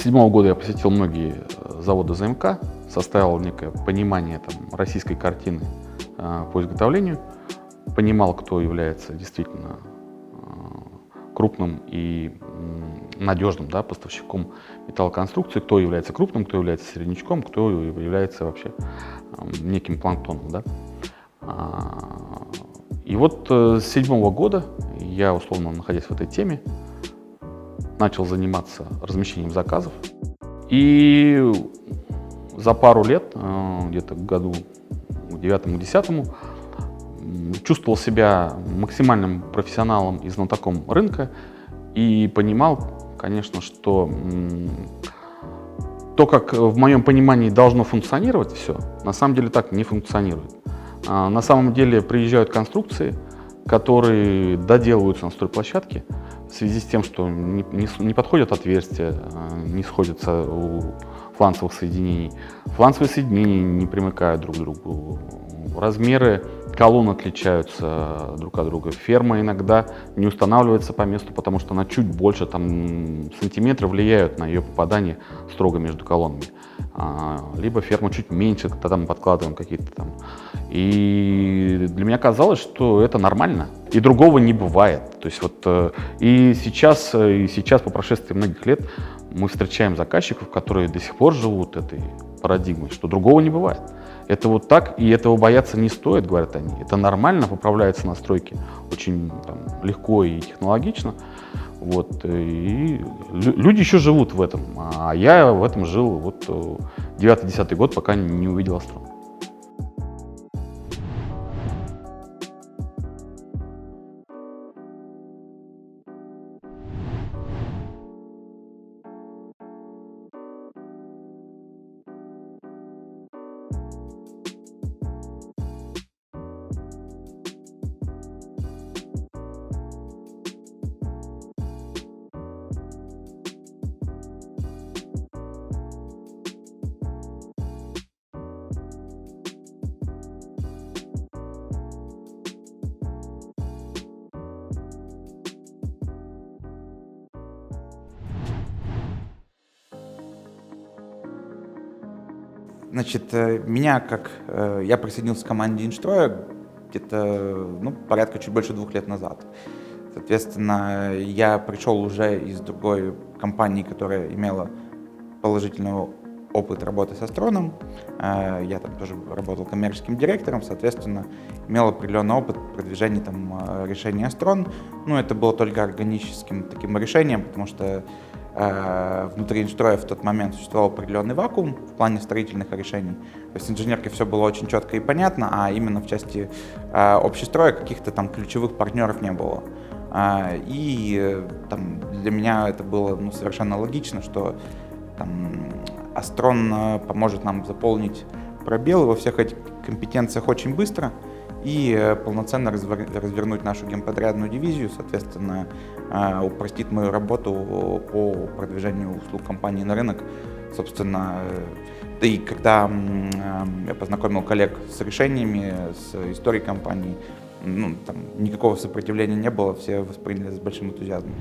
2007 года я посетил многие заводы ЗМК, составил некое понимание российской картины по изготовлению, понимал, кто является действительно крупным и надежным поставщиком металлоконструкции, кто является крупным, кто является середнячком, кто является вообще неким планктоном. И вот с 2007 года я, условно находясь в этой теме, начал заниматься размещением заказов. И за пару лет, где-то к году 9-10, чувствовал себя максимальным профессионалом и знатоком рынка и понимал, конечно, что то, как в моем понимании должно функционировать все, на самом деле так не функционирует. На самом деле приезжают конструкции, которые доделываются на стройплощадке в связи с тем, что не подходят отверстия, не сходятся у фланцевых соединений. Фланцевые соединения не примыкают друг к другу. Размеры колонн отличаются друг от друга. Ферма иногда не устанавливается по месту, потому что она чуть больше, сантиметры влияют на ее попадание строго между колоннами. Либо ферма чуть меньше, когда мы подкладываем какие-то И для меня казалось, что это нормально. И другого не бывает. То есть и сейчас, по прошествии многих лет, мы встречаем заказчиков, которые до сих пор живут этой парадигмой, что другого не бывает. Это вот так, и этого бояться не стоит, говорят они. Это нормально, поправляются настройки очень легко и технологично. И люди еще живут в этом, а я в этом жил 9-10 год, пока не увидел Астрон. Значит, я присоединился к команде Инстроя где-то, порядка чуть больше 2 лет назад. Соответственно, я пришел уже из другой компании, которая имела положительный опыт работы с Астроном. Я там тоже работал коммерческим директором, соответственно, имел определенный опыт продвижения решений Астрон. Это было только органическим таким решением, потому что внутри Инстроя в тот момент существовал определенный вакуум в плане строительных решений. То есть инженерке все было очень четко и понятно, а именно в части общестроя каких-то ключевых партнеров не было. И для меня это было совершенно логично, что Астрон поможет нам заполнить пробелы во всех этих компетенциях очень быстро и полноценно развернуть нашу генподрядную дивизию, соответственно, упростит мою работу по продвижению услуг компании на рынок. Собственно, да и когда я познакомил коллег с решениями, с историей компании, никакого сопротивления не было, все восприняли с большим энтузиазмом.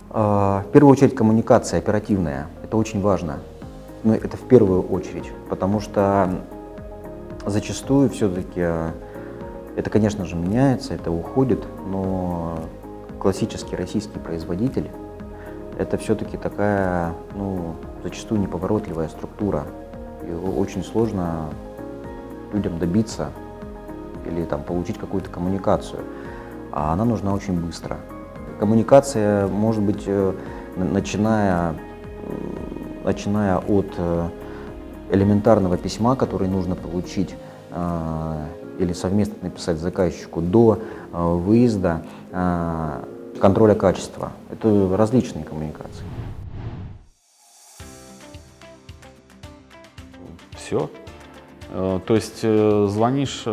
В первую очередь коммуникация оперативная, это очень важно, это в первую очередь, потому что зачастую все-таки это, конечно же, меняется, это уходит, но классический российский производитель это все-таки такая, зачастую неповоротливая структура, и очень сложно людям добиться или получить какую-то коммуникацию, а она нужна очень быстро. Коммуникация может быть, начиная от элементарного письма, которое нужно получить или совместно написать заказчику, до выезда, контроля качества. Это различные коммуникации. Все. То есть звонишь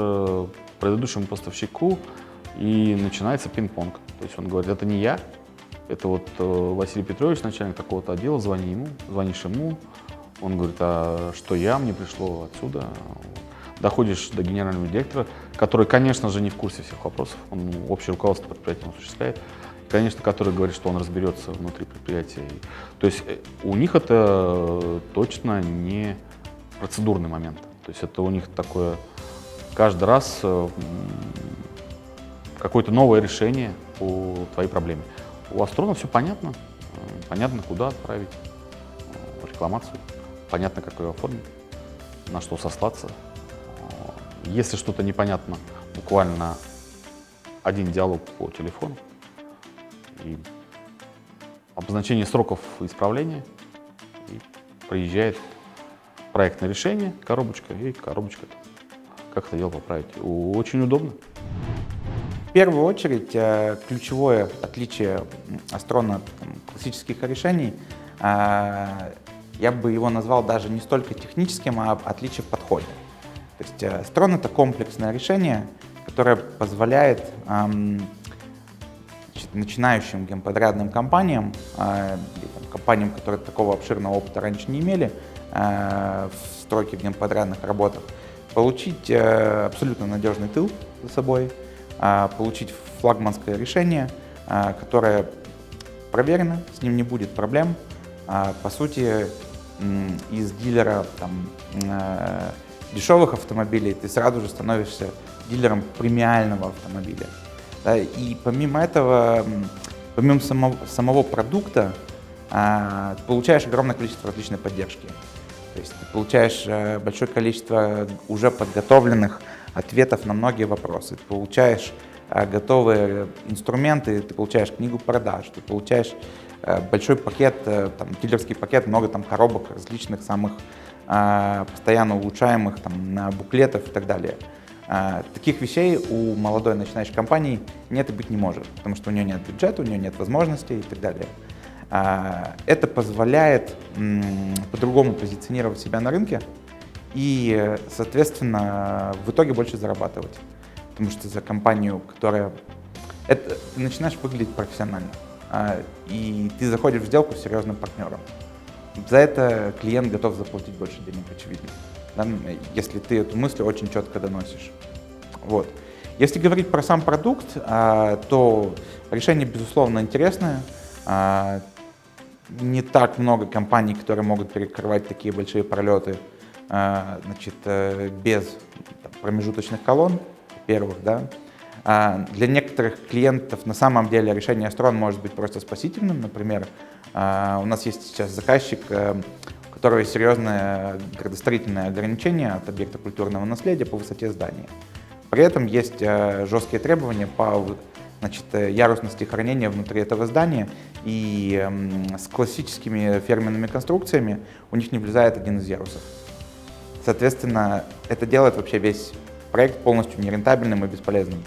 предыдущему поставщику, и начинается пинг-понг. То есть он говорит, это не я, это вот Василий Петрович, начальник такого-то отдела, звонишь ему. Он говорит, а что мне пришло отсюда. Доходишь до генерального директора, который, конечно же, не в курсе всех вопросов, он общее руководство предприятия осуществляет, конечно, который говорит, что он разберется внутри предприятия. То есть у них это точно не процедурный момент. То есть это у них такое каждый раз какое-то новое решение по твоей проблеме. У Астрона все понятно, понятно, куда отправить рекламацию, понятно, как ее оформить, на что сослаться. Если что-то непонятно, буквально один диалог по телефону и обозначение сроков исправления, и приезжает проектное решение, коробочка, и коробочка, как это дело поправить. Очень удобно. В первую очередь, ключевое отличие Астрона от классических решений, я бы его назвал даже не столько техническим, а отличие в подходе. То есть Астрон — это комплексное решение, которое позволяет начинающим гемподрядным компаниям, компаниям, которые такого обширного опыта раньше не имели в стройке в гемподрядных работах, получить абсолютно надежный тыл за собой, получить флагманское решение, которое проверено, с ним не будет проблем. По сути, из дилера дешевых автомобилей ты сразу же становишься дилером премиального автомобиля. Да? И помимо этого, помимо самого продукта, ты получаешь огромное количество различной поддержки. То есть ты получаешь большое количество уже подготовленных ответов на многие вопросы. Ты получаешь готовые инструменты, ты получаешь книгу продаж, ты получаешь большой пакет, дилерский пакет, много коробок различных самых постоянно улучшаемых буклетов и так далее. Таких вещей у молодой начинающей компании нет и быть не может, потому что у нее нет бюджета, у нее нет возможностей и так далее. Это позволяет по-другому позиционировать себя на рынке и, соответственно, в итоге больше зарабатывать. Потому что за компанию, ты начинаешь выглядеть профессионально, и ты заходишь в сделку с серьезным партнером. За это клиент готов заплатить больше денег, очевидно, да? Если ты эту мысль очень четко доносишь. Вот. Если говорить про сам продукт, то решение, безусловно, интересное. Не так много компаний, которые могут перекрывать такие большие пролеты без промежуточных колонн, первых, да. Для некоторых клиентов на самом деле решение Астрон может быть просто спасительным. Например, у нас есть сейчас заказчик, у которого есть серьезное градостроительное ограничение от объекта культурного наследия по высоте здания. При этом есть жесткие требования по ярусности хранения внутри этого здания, и с классическими ферменными конструкциями у них не влезает один из ярусов. Соответственно, это делает вообще весь проект полностью нерентабельным и бесполезным.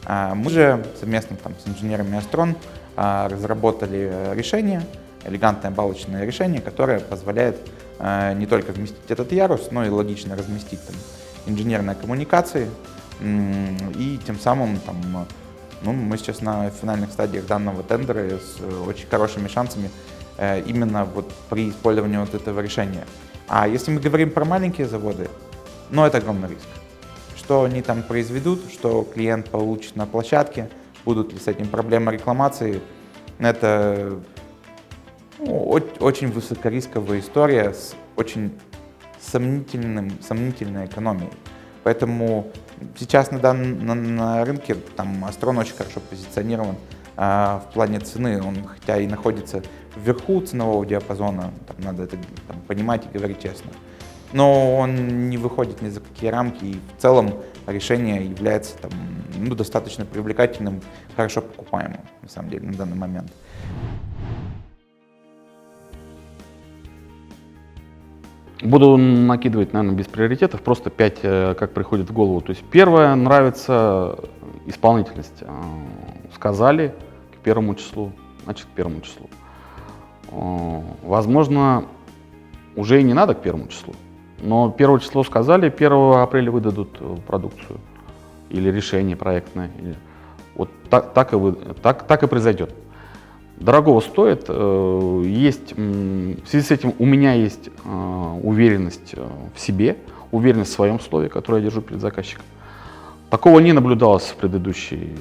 Мы же совместно с инженерами Астрон разработали решение, элегантное балочное решение, которое позволяет не только вместить этот ярус, но и логично разместить инженерные коммуникации, и тем самым мы сейчас на финальных стадиях данного тендера с очень хорошими шансами именно при использовании этого решения. А если мы говорим про маленькие заводы, это огромный риск. Что они там произведут, что клиент получит на площадке, будут ли с этим проблемы рекламации, это очень высокорисковая история с очень сомнительной экономией. Поэтому сейчас на рынке Астрон очень хорошо позиционирован в плане цены. Он хотя и находится вверху ценового диапазона, надо это понимать и говорить честно, но он не выходит ни за какие рамки, и в целом решение является достаточно привлекательным, хорошо покупаемым на самом деле на данный момент. Буду накидывать, наверное, без приоритетов, просто 5, как приходит в голову. То есть первое, нравится исполнительность. Сказали к 1 числу, значит к 1 числу. Возможно, уже и не надо к 1 числу. Но 1 число сказали, 1 апреля выдадут продукцию или решение проектное. Вот так и произойдет. Дорогого стоит. В связи с этим у меня есть уверенность в себе, уверенность в своем слове, которое я держу перед заказчиком. Такого не наблюдалось в предыдущие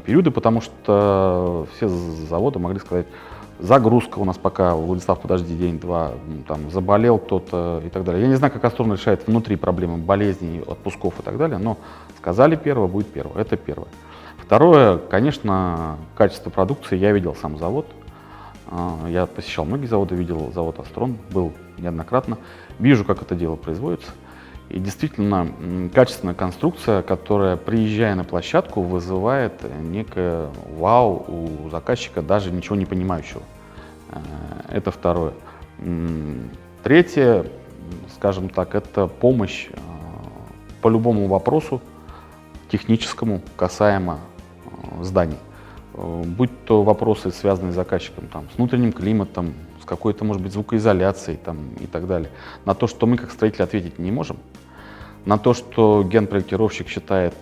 периоды, потому что все заводы могли сказать: загрузка у нас пока, Владислав, подожди день-два, заболел кто-то и так далее. Я не знаю, как Астрон решает внутри проблемы болезней, отпусков и так далее, но сказали 1 будет 1, это первое. Второе, конечно, качество продукции. Я видел сам завод, я посещал многие заводы, видел завод Астрон, был неоднократно, вижу, как это дело производится. И действительно, качественная конструкция, которая, приезжая на площадку, вызывает некое вау у заказчика, даже ничего не понимающего. Это второе. Третье, скажем так, это помощь по любому вопросу техническому, касаемо зданий. Будь то вопросы, связанные с заказчиком, с внутренним климатом, с какой-то, может быть, звукоизоляцией и так далее. На то, что мы, как строители, ответить не можем. На то, что генпроектировщик считает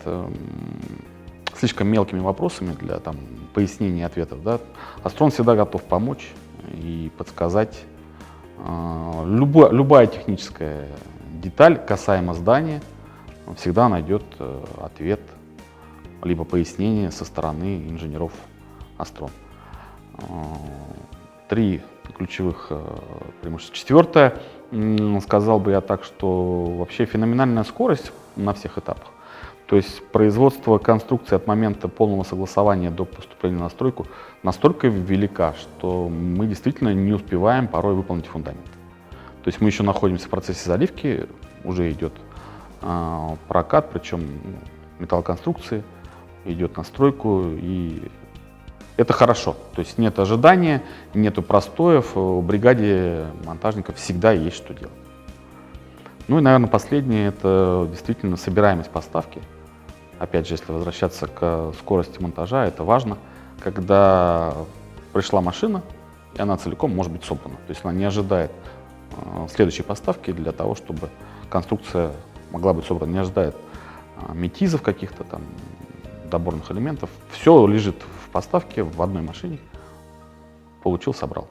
слишком мелкими вопросами для пояснений и ответов. Да? Астрон всегда готов помочь и подсказать. Любая техническая деталь, касаемо здания, всегда найдет ответ либо пояснение со стороны инженеров Астрон. 3 ключевых преимущества. 4, сказал бы я так, что вообще феноменальная скорость на всех этапах. То есть производство конструкции от момента полного согласования до поступления на стройку настолько велика, что мы действительно не успеваем порой выполнить фундамент. То есть мы еще находимся в процессе заливки, уже идет прокат, причем металлоконструкции, идет на стройку, и это хорошо. То есть нет ожидания, нету простоев, в бригаде монтажников всегда есть что делать. Ну и, наверное, последнее — это действительно собираемость поставки. Опять же, если возвращаться к скорости монтажа, это важно, когда пришла машина, и она целиком может быть собрана. То есть она не ожидает следующей поставки для того, чтобы конструкция могла быть собрана, не ожидает метизов каких-то доборных элементов. Все лежит в поставке в одной машине. Получил, собрал.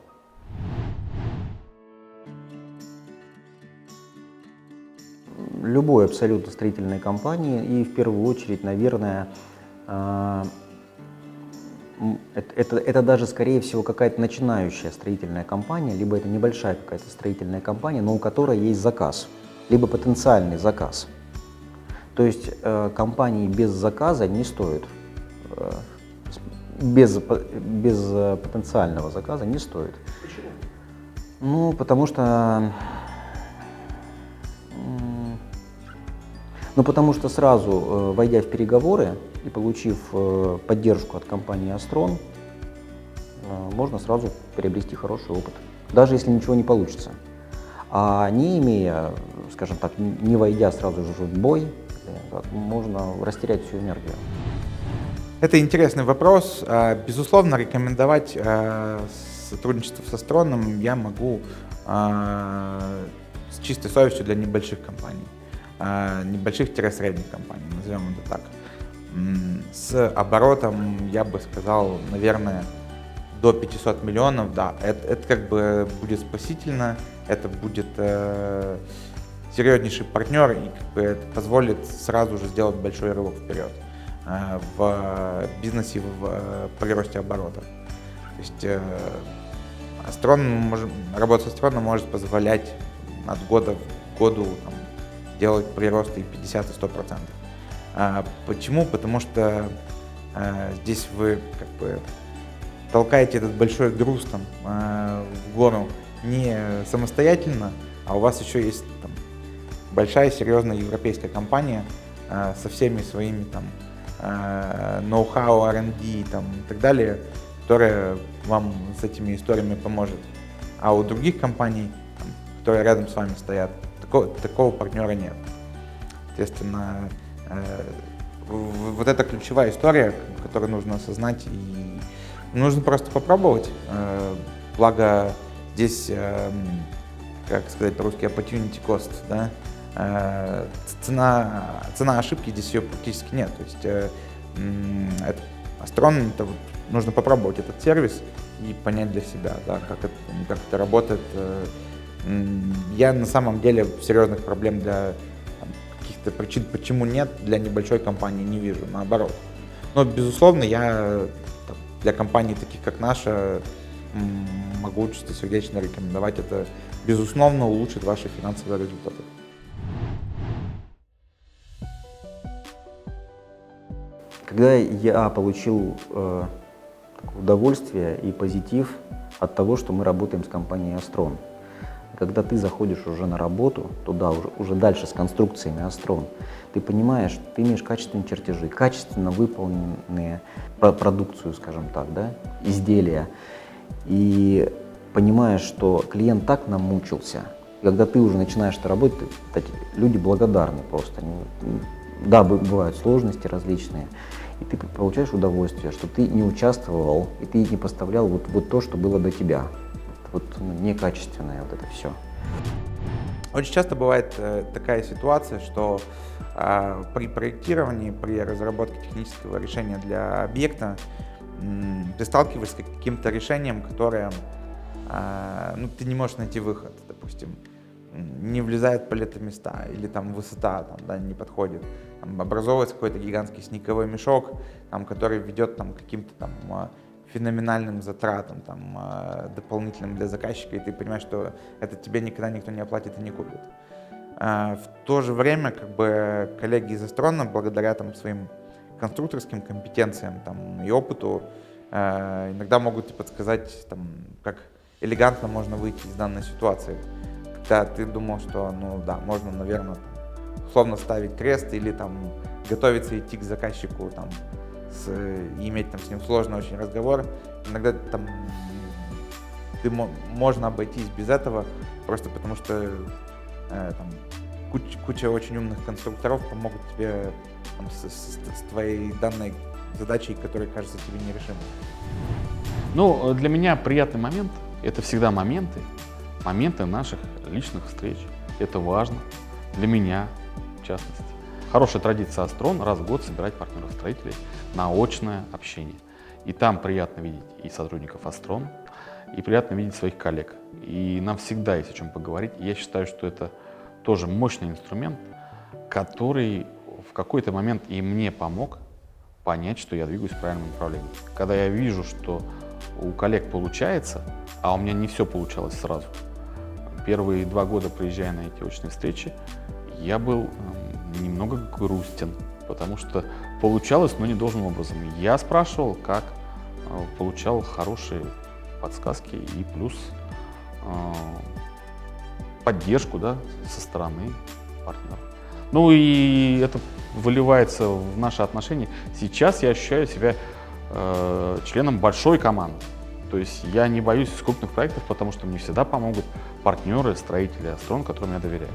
Любой абсолютно строительной компании, и в первую очередь, наверное, это даже, скорее всего, какая-то начинающая строительная компания, либо это небольшая какая-то строительная компания, но у которой есть заказ, либо потенциальный заказ. То есть компании без заказа не стоит, без потенциального заказа не стоит. Почему? Ну, потому что сразу, войдя в переговоры и получив поддержку от компании Астрон, можно сразу приобрести хороший опыт, даже если ничего не получится. А не имея, скажем так, не войдя сразу же в бой, можно растерять всю энергию. Это интересный вопрос. Безусловно, рекомендовать сотрудничество с Астроном я могу с чистой совестью для небольших компаний, небольших-средних компаний, назовем это так. С оборотом, я бы сказал, наверное, до 500 миллионов, да, это как бы будет спасительно, это будет серьезнейший партнер, и как бы это позволит сразу же сделать большой рывок вперед в бизнесе, в приросте оборотов. То есть работа с Астроном может позволять от года к году делать приросты и 50, и 100%. Почему? Потому что здесь вы как бы толкаете этот большой груз в гору не самостоятельно, а у вас еще есть большая серьезная европейская компания со всеми своими ноу-хау, R&D и так далее, которая вам с этими историями поможет. А у других компаний, которые рядом с вами стоят, такого партнера нет. Соответственно, вот это ключевая история, которую нужно осознать, и нужно просто попробовать. Благо здесь как сказать по-русски, opportunity cost, да? Цена ошибки здесь ее практически нет. То есть Astron, это вот, нужно попробовать этот сервис и понять для себя, да, как это работает. Я на самом деле серьезных проблем для каких-то причин, почему нет, для небольшой компании не вижу, наоборот. Но, безусловно, я для компаний, таких как наша, могу чистосердечно рекомендовать. Это, безусловно, улучшит ваши финансовые результаты. Когда я получил удовольствие и позитив от того, что мы работаем с компанией Astron. Когда ты заходишь уже на работу, туда уже дальше с конструкциями Astron, ты понимаешь, что ты имеешь качественные чертежи, качественно выполненные продукцию, скажем так, да, изделия, и понимаешь, что клиент так намучился. И когда ты уже начинаешь это работать, люди благодарны просто. Да, бывают сложности различные, и ты получаешь удовольствие, что ты не участвовал, и ты не поставлял вот то, что было до тебя. Вот некачественное вот это все. Очень часто бывает такая ситуация, что при проектировании, при разработке технического решения для объекта ты сталкиваешься с каким-то решением, которое ты не можешь найти выход, допустим, не влезает палетоместа или там высота не подходит, образовывается какой-то гигантский снеговой мешок, который ведет к каким-то феноменальным затратам дополнительным для заказчика, и ты понимаешь, что это тебе никогда никто не оплатит и не купит. В то же время коллеги из Astron, благодаря своим конструкторским компетенциям и опыту, иногда могут подсказать, как элегантно можно выйти из данной ситуации. Когда ты думал, что можно, наверное, условно ставить крест или готовиться идти к заказчику и иметь с ним сложный очень разговор, иногда можно обойтись без этого, просто потому что куча очень умных конструкторов помогут тебе с твоей данной задачей, которая кажется тебе нерешимой. Для меня приятный момент — это всегда моменты наших личных встреч. Это важно для меня, в частности. Хорошая традиция Astron — раз в год собирать партнеров-строителей на очное общение. И там приятно видеть и сотрудников Astron, и приятно видеть своих коллег. И нам всегда есть о чем поговорить. И я считаю, что это тоже мощный инструмент, который в какой-то момент и мне помог понять, что я двигаюсь в правильном направлении. Когда я вижу, что у коллег получается, а у меня не все получалось сразу. Первые 2 года, приезжая на эти очные встречи, я был немного грустен, потому что получалось, но не должным образом. Я спрашивал, как, получал хорошие подсказки и плюс поддержку со стороны партнера. И это выливается в наши отношения. Сейчас я ощущаю себя членом большой команды. То есть я не боюсь крупных проектов, потому что мне всегда помогут партнеры, строители Astron, которым я доверяю.